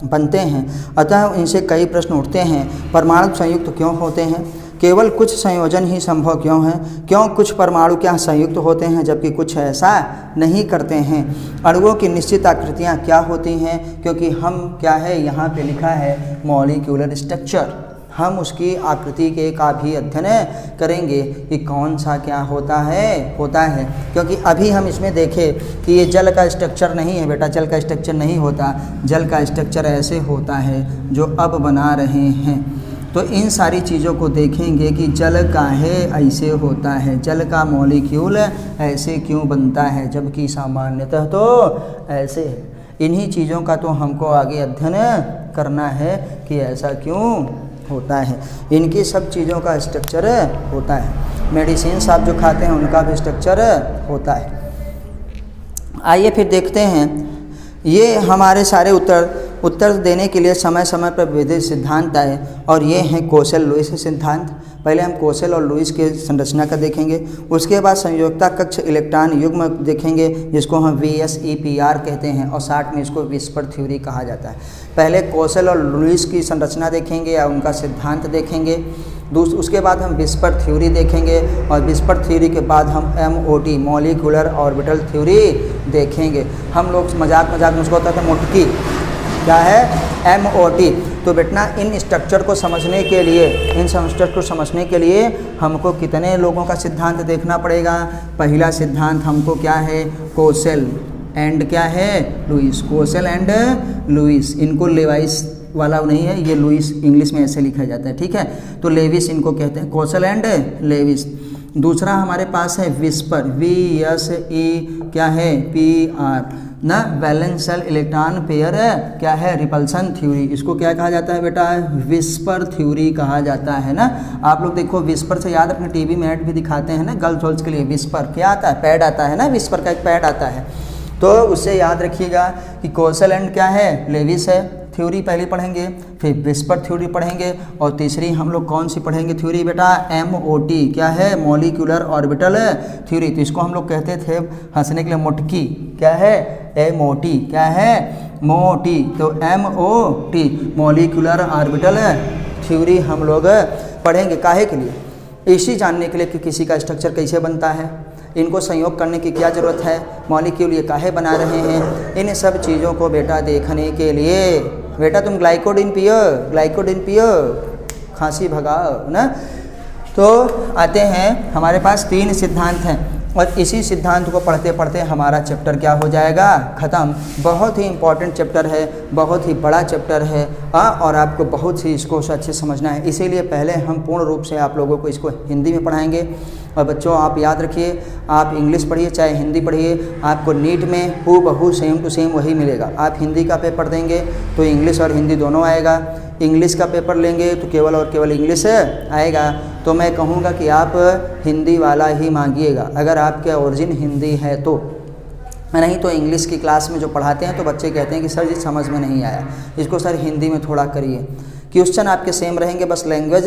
बनते हैं, अतः इनसे कई प्रश्न उठते हैं। परमाणु संयुक्त क्यों होते हैं, केवल कुछ संयोजन ही संभव क्यों है, क्यों कुछ परमाणु क्या संयुक्त होते हैं जबकि कुछ ऐसा नहीं करते हैं, अणुओं की निश्चित आकृतियाँ क्या होती हैं, क्योंकि हम क्या है यहाँ पे लिखा है मॉलिक्यूलर स्ट्रक्चर, हम उसकी आकृति के का भी अध्ययन करेंगे कि कौन सा क्या होता है क्योंकि अभी हम इसमें देखें कि ये जल का स्ट्रक्चर नहीं है बेटा, जल का स्ट्रक्चर नहीं होता, जल का स्ट्रक्चर ऐसे होता है जो अब बना रहे हैं। तो इन सारी चीज़ों को देखेंगे कि जल काहे ऐसे होता है, जल का मॉलिक्यूल ऐसे क्यों बनता है जबकि सामान्यतः तो ऐसे है। इन्हीं चीज़ों का तो हमको आगे अध्ययन करना है कि ऐसा क्यों होता है। इनकी सब चीज़ों का स्ट्रक्चर होता है। मेडिसिन आप जो खाते हैं उनका भी स्ट्रक्चर होता है। आइए फिर देखते हैं। ये हमारे सारे उत्तर उत्तर देने के लिए समय समय पर विविध सिद्धांत आए और ये हैं कोशल लुईस सिद्धांत। पहले हम कोशल और लुईस के संरचना का देखेंगे, उसके बाद संयोजकता कक्ष इलेक्ट्रॉन युग्म देखेंगे जिसको हम VSEPR कहते हैं और 60 में इसको विस्पर थ्योरी कहा जाता है। पहले कोशल और लुईस की संरचना देखेंगे या उनका सिद्धांत देखेंगे, उसके बाद हम विस्पर थ्योरी देखेंगे और विस्पर थ्योरी के बाद हम MOT मॉलिक्यूलर ऑर्बिटल थ्योरी देखेंगे। हम लोग मजाक में उसको होता था मुटकी, क्या है MOT। तो बेटा इन स्ट्रक्चर को समझने के लिए, इन स्ट्रक्चर को समझने के लिए हमको कितने लोगों का सिद्धांत देखना पड़ेगा। पहला सिद्धांत हमको क्या है, कोशल एंड क्या है, लुईस। कोशल एंड लुईस, इनको लेवाइस वाला नहीं है, ये लुईस इंग्लिश में ऐसे लिखा जाता है, ठीक है। तो लेविस इनको कहते हैं, कोशल एंड लेविस। दूसरा हमारे पास है विस्पर, VSE क्या है PR ना, वैलेंस शेल इलेक्ट्रॉन पेयर क्या है, रिपल्सन थ्योरी। इसको क्या कहा जाता है बेटा, विस्पर थ्योरी कहा जाता है ना। आप लोग देखो विस्पर से याद अपने टीवी में ऐड भी दिखाते हैं ना गर्ल्स वर्ल्स के लिए, विस्पर क्या आता है, पैड आता है ना, विस्पर का एक पैड आता है। तो उससे याद रखिएगा कि कोशल एंड क्या है, लेविस है थ्योरी पहले पढ़ेंगे, फिर विस्पर थ्योरी पढ़ेंगे और तीसरी हम लोग कौन सी पढ़ेंगे थ्योरी बेटा, MOT क्या है, मॉलिक्यूलर ऑर्बिटल थ्योरी। तो इसको हम लोग कहते थे हंसने के लिए मुटकी, क्या है MOT, क्या है मोटी। तो MOT मॉलिक्यूलर ऑर्बिटल थ्योरी हम लोग पढ़ेंगे। काहे के लिए, इसी जानने के लिए कि किसी का स्ट्रक्चर कैसे बनता है, इनको संयोग करने की क्या ज़रूरत है, मॉलिक्यूल ये काहे बना रहे हैं, इन सब चीज़ों को बेटा देखने के लिए। बेटा तुम ग्लाइकोडिन पियो, खांसी भगाओ ना। तो आते हैं हमारे पास 3 सिद्धांत हैं और इसी सिद्धांत को पढ़ते पढ़ते हमारा चैप्टर क्या हो जाएगा, ख़त्म। बहुत ही इंपॉर्टेंट चैप्टर है, बहुत ही बड़ा चैप्टर है और आपको बहुत ही इसको अच्छे समझना है। इसीलिए पहले हम पूर्ण रूप से आप लोगों को इसको हिंदी में पढ़ाएंगे। और बच्चों आप याद रखिए, आप इंग्लिश पढ़िए चाहे हिंदी पढ़िए, आपको नीट में हूबहू सेम टू सेम वही मिलेगा। आप हिंदी का पेपर देंगे तो इंग्लिश और हिंदी दोनों आएगा, इंग्लिश का पेपर लेंगे तो केवल और केवल इंग्लिश आएगा। तो मैं कहूँगा कि आप हिंदी वाला ही मांगिएगा अगर आपके ओरिजिन हिंदी है तो, नहीं तो इंग्लिश की क्लास में जो पढ़ाते हैं तो बच्चे कहते हैं कि सर जी समझ में नहीं आया, इसको सर हिंदी में थोड़ा करिए। क्वेश्चन आपके सेम रहेंगे, बस लैंग्वेज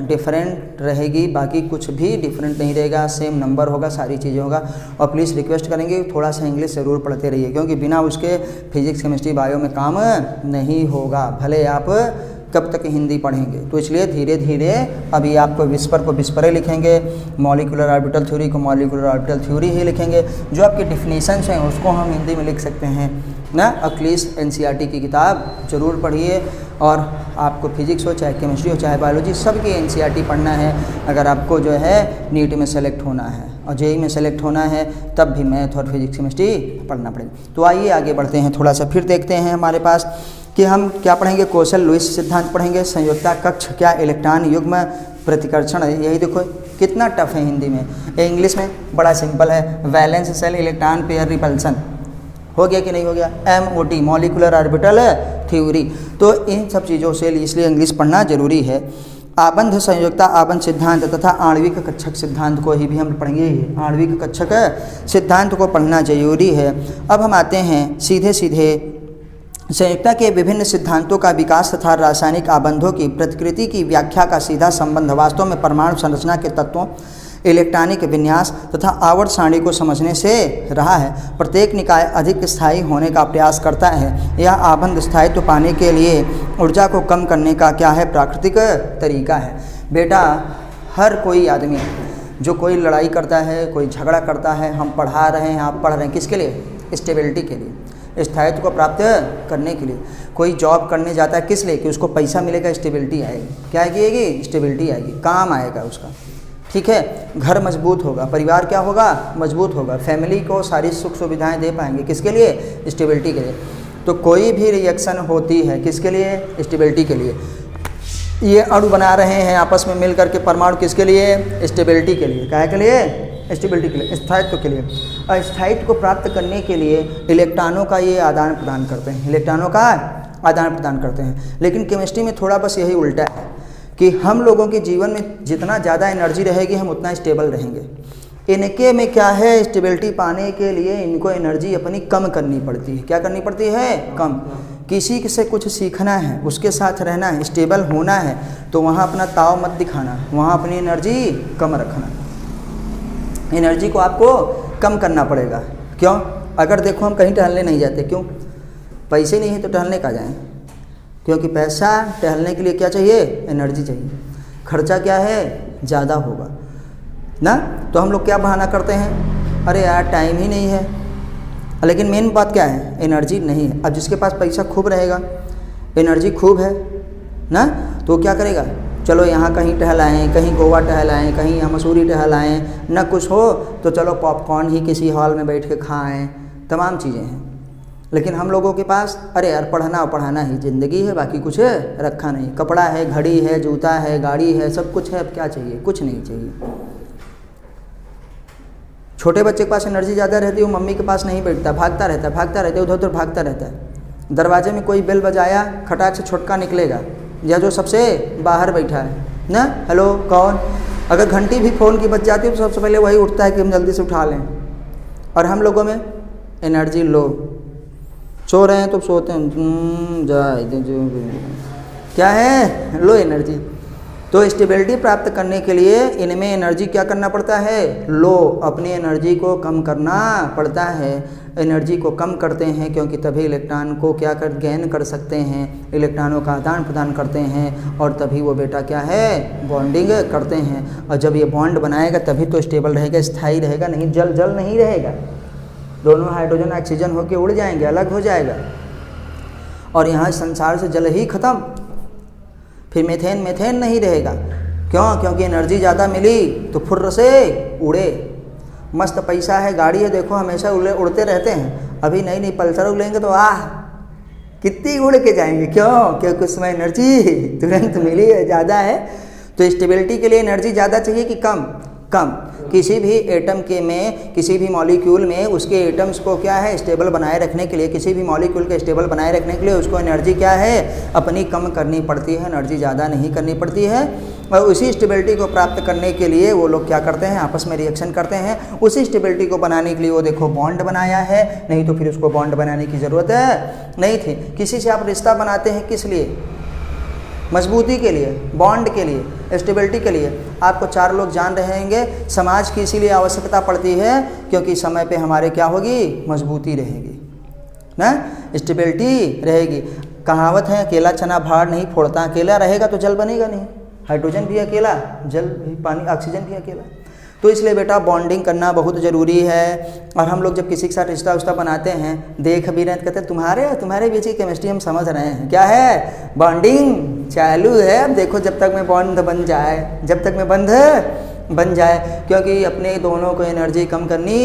डिफरेंट रहेगी, बाकी कुछ भी डिफरेंट नहीं रहेगा, सेम नंबर होगा, सारी चीज़ें होगा। और प्लीज़ रिक्वेस्ट करेंगे थोड़ा सा इंग्लिश ज़रूर पढ़ते रहिए, क्योंकि बिना उसके फिजिक्स केमिस्ट्री बायो में काम नहीं होगा, भले आप कब तक हिंदी पढ़ेंगे। तो इसलिए धीरे धीरे अभी आपको विस्पर को विस्परे लिखेंगे, मॉलिक्यूलर ऑर्बिटल थ्योरी को मॉलिक्यूलर ऑर्बिटल थ्योरी ही लिखेंगे। जो आपके डिफिनीशंस हैं उसको हम हिंदी में लिख सकते हैं ना। अक्लीस NCERT की किताब ज़रूर पढ़िए और आपको फिजिक्स हो चाहे केमिस्ट्री हो चाहे बायोलॉजी, सबकी NCERT पढ़ना है अगर आपको जो है नीट में सेलेक्ट होना है और JEE में सेलेक्ट होना है, तब भी मैथ और फिजिक्स केमिस्ट्री पढ़ना पड़ेगा। तो आइए आगे बढ़ते हैं, थोड़ा सा फिर देखते हैं हमारे पास कि हम क्या पढ़ेंगे। कोशल लुईस सिद्धांत पढ़ेंगे, संयोजकता कक्ष क्या, इलेक्ट्रॉन युग्म प्रतिकर्षण। यही देखो कितना टफ है हिंदी में, इंग्लिश में बड़ा सिंपल है, valence shell electron pair repulsion. हो गया कि नहीं हो गया, MOT मॉलिक्यूलर ऑर्बिटल थ्योरी। तो इन सब चीज़ों से इसलिए इंग्लिश पढ़ना जरूरी है। आबंध संयोजकता आबंध सिद्धांत तथा आणविक कक्षक सिद्धांत को ही भी हम पढ़ेंगे, आणविक कक्षक सिद्धांत को पढ़ना जरूरी है। अब हम आते हैं सीधे संयोजकता के विभिन्न सिद्धांतों का विकास तथा रासायनिक आबंधों की प्रतिकृति की व्याख्या का सीधा संबंध वास्तव में परमाणु संरचना के तत्वों, इलेक्ट्रॉनिक विन्यास तथा आवर्त सारणी को समझने से रहा है। प्रत्येक निकाय अधिक स्थायी होने का प्रयास करता है। यह आबंध स्थायित्व पाने के लिए ऊर्जा को कम करने का क्या है, प्राकृतिक तरीका है। बेटा हर कोई आदमी जो कोई लड़ाई करता है, कोई झगड़ा करता है, हम पढ़ा रहे हैं, आप पढ़ रहे हैं, किसके लिए, स्टेबिलिटी के लिए, स्थायित्व को प्राप्त करने के लिए। कोई जॉब करने जाता है किस लिए, कि उसको पैसा मिलेगा, स्टेबिलिटी आएगी। क्या आएगी, स्टेबिलिटी आएगी, काम आएगा उसका, ठीक है। घर मजबूत होगा, परिवार क्या होगा, मजबूत होगा, फैमिली को सारी सुख सुविधाएं दे पाएंगे, किसके लिए, स्टेबिलिटी के लिए। तो कोई भी रिएक्शन होती है किसके लिए, स्टेबिलिटी के लिए। ये अणु बना रहे हैं आपस में मिल करके परमाणु, किसके लिए, स्टेबिलिटी के लिए। क्या के लिए, स्टेबिलिटी के लिए, स्थायित्व के लिए। और स्थायित्व को प्राप्त करने के लिए इलेक्ट्रॉनों का ये आदान प्रदान करते हैं, इलेक्ट्रॉनों का आदान प्रदान करते हैं। लेकिन केमिस्ट्री में थोड़ा बस यही उल्टा है कि हम लोगों के जीवन में जितना ज़्यादा एनर्जी रहेगी हम उतना स्टेबल रहेंगे। इनके में क्या है, स्टेबिलिटी पाने के लिए इनको एनर्जी अपनी कम करनी पड़ती है। क्या करनी पड़ती है, कम। किसी से कुछ सीखना है, उसके साथ रहना है, स्टेबल होना है, तो वहाँ अपना ताव मत दिखाना, वहाँ अपनी एनर्जी कम रखना। एनर्जी को आपको कम करना पड़ेगा। क्यों? अगर देखो हम कहीं टहलने नहीं जाते, क्यों? पैसे नहीं है तो टहलने कहाँ जाएँ? क्योंकि पैसा टहलने के लिए क्या चाहिए? एनर्जी चाहिए। खर्चा क्या है? ज़्यादा होगा ना। तो हम लोग क्या बहाना करते हैं, अरे यार टाइम ही नहीं है। लेकिन मेन बात क्या है? एनर्जी नहीं है। अब जिसके पास पैसा खूब रहेगा, एनर्जी खूब है ना, तो क्या करेगा? चलो यहाँ कहीं टहल आएँ, कहीं गोवा टहल आएँ, कहीं यहाँ मसूरी टहल आएँ, ना कुछ हो तो चलो पॉपकॉर्न ही किसी हॉल में बैठ के खाएँ, तमाम चीज़ें हैं। लेकिन हम लोगों के पास अरे यार पढ़ना और पढ़ाना ही ज़िंदगी है, बाकी कुछ रखा नहीं। कपड़ा है, घड़ी है, जूता है, गाड़ी है, सब कुछ है, अब क्या चाहिए? कुछ नहीं चाहिए। छोटे बच्चे के पास एनर्जी ज़्यादा रहती है, वो मम्मी के पास नहीं बैठता, भागता रहता है, उधर उधर भागता रहता है। दरवाजे में कोई बेल बजाया, खटाक से छोटका निकलेगा, या जो सबसे बाहर बैठा है ना, हेलो कौन? अगर घंटी भी फ़ोन की बज जाती है तो सबसे पहले वही उठता है कि हम जल्दी से उठा लें। और हम लोगों में एनर्जी लो, सो रहे हैं तो सोते हैं, क्या है? Low energy. तो स्टेबिलिटी प्राप्त करने के लिए इनमें एनर्जी क्या करना पड़ता है? लो, अपनी एनर्जी को कम करना पड़ता है। एनर्जी को कम करते हैं क्योंकि तभी इलेक्ट्रॉन को क्या कर गेन कर सकते हैं, इलेक्ट्रॉनों का आदान प्रदान करते हैं, और तभी वो बेटा क्या है? बॉन्डिंग करते हैं। और जब ये बॉन्ड बनाएगा तभी तो स्टेबल रहेगा, स्थायी रहेगा, नहीं जल नहीं रहेगा। दोनों हाइड्रोजन ऑक्सीजन होकर उड़ जाएंगे, अलग हो जाएगा, और यहाँ संसार से जल ही खत्म। फिर मेथेन नहीं रहेगा। क्यों? क्योंकि एनर्जी ज़्यादा मिली तो फुर्र से उड़े। मस्त पैसा है, गाड़ी है, देखो हमेशा उड़ते रहते हैं। अभी नई पल्सर उड़ेंगे तो कितनी उड़ के जाएंगे। क्यों? क्योंकि उसमें एनर्जी तुरंत मिली है, ज़्यादा है। तो स्टेबिलिटी के लिए एनर्जी ज़्यादा चाहिए कि कम? कम। किसी भी एटम में, किसी भी मॉलिक्यूल में उसके एटम्स को क्या है? स्टेबल बनाए रखने के लिए, किसी भी मॉलिक्यूल के स्टेबल बनाए रखने के लिए उसको एनर्जी क्या है? अपनी कम करनी पड़ती है, एनर्जी ज़्यादा नहीं करनी पड़ती है। और उसी स्टेबिलिटी को प्राप्त करने के लिए वो लोग क्या करते हैं? आपस में रिएक्शन करते हैं। उसी स्टेबिलिटी को बनाने के लिए वो देखो बॉन्ड बनाया है, नहीं तो फिर उसको बॉन्ड बनाने की ज़रूरत नहीं थी। किसी से आप रिश्ता बनाते हैं किस लिए? मजबूती के लिए, बॉन्ड के लिए, स्टेबिलिटी के लिए। आपको 4 लोग जान रहेंगे, समाज की इसीलिए आवश्यकता पड़ती है क्योंकि समय पे हमारे क्या होगी? मजबूती रहेगी ना, स्टेबिलिटी रहेगी। कहावत है, अकेला चना भार नहीं फोड़ता। अकेला रहेगा तो जल बनेगा नहीं, हाइड्रोजन भी अकेला, जल भी, पानी, ऑक्सीजन भी अकेला। तो इसलिए बेटा बॉन्डिंग करना बहुत ज़रूरी है। और हम लोग जब किसी के साथ रिश्ता बनाते हैं, देख भी रहे हैं, कहते हैं तुम्हारे बीच की केमिस्ट्री हम समझ रहे हैं। क्या है? बॉन्डिंग चालू है। अब देखो जब तक में बॉन्ड बन जाए, जब तक में बंध बन जाए, क्योंकि अपने दोनों को एनर्जी कम करनी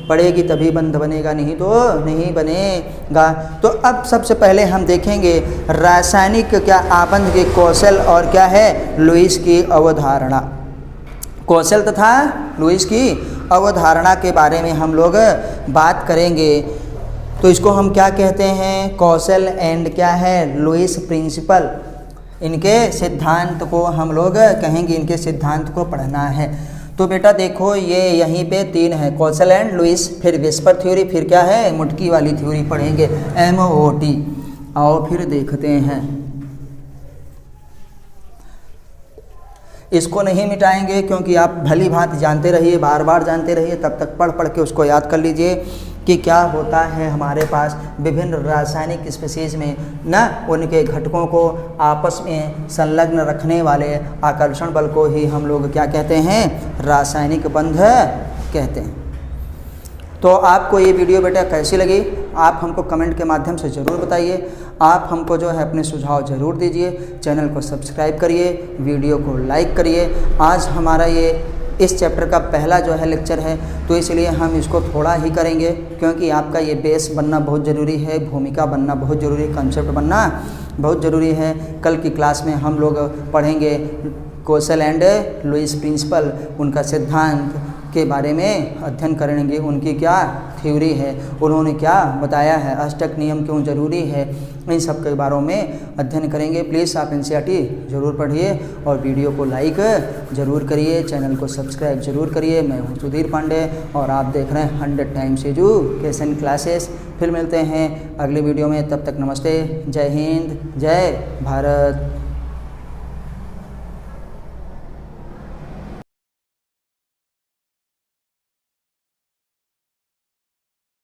पड़ेगी तभी बंध बनेगा, नहीं तो नहीं बनेगा। तो अब सबसे पहले हम देखेंगे रासायनिक क्या आबंध के कौशल और क्या है? लुईस की अवधारणा। कौशल तथा लुईस की अवधारणा के बारे में हम लोग बात करेंगे। तो इसको हम क्या कहते हैं? कौशल एंड क्या है? Lewis principle. इनके सिद्धांत को हम लोग कहेंगे, इनके सिद्धांत को पढ़ना है। तो बेटा देखो ये यहीं पे 3 है, कौशल एंड लुईस, फिर विस्पर थ्योरी, फिर क्या है? मुटकी वाली थ्योरी पढ़ेंगे, MOT। और फिर देखते हैं, इसको नहीं मिटाएंगे क्योंकि आप भली भांति जानते रहिए, बार बार जानते रहिए, तब तक पढ़ पढ़ के उसको याद कर लीजिए कि क्या होता है हमारे पास विभिन्न रासायनिक स्पीशीज़ में ना, उनके घटकों को आपस में संलग्न रखने वाले आकर्षण बल को ही हम लोग क्या कहते हैं? रासायनिक बंध कहते हैं। तो आपको ये वीडियो बेटा कैसी लगी? आप हमको कमेंट के माध्यम से ज़रूर बताइए। आप हमको जो है अपने सुझाव ज़रूर दीजिए। चैनल को सब्सक्राइब करिए, वीडियो को लाइक करिए। आज हमारा ये इस चैप्टर का पहला जो है लेक्चर है, तो इसलिए हम इसको थोड़ा ही करेंगे क्योंकि आपका ये बेस बनना बहुत ज़रूरी है, भूमिका बनना बहुत ज़रूरी है, कंसेप्ट बनना बहुत ज़रूरी है। कल की क्लास में हम लोग पढ़ेंगे कौशल एंड लुईस प्रिंसिपल, उनका सिद्धांत के बारे में अध्ययन करेंगे। उनकी क्या थ्योरी है, उन्होंने क्या बताया है, अष्टक नियम क्यों ज़रूरी है, इन सब के बारे में अध्ययन करेंगे। प्लीज़ आप NCERT ज़रूर पढ़िए और वीडियो को लाइक ज़रूर करिए, चैनल को सब्सक्राइब ज़रूर करिए। मैं हूँ सुधीर पांडे और आप देख रहे हैं 100 टाइम्स एजुकेशन क्लासेस। फिर मिलते हैं अगले वीडियो में, तब तक नमस्ते, जय हिंद, जय भारत।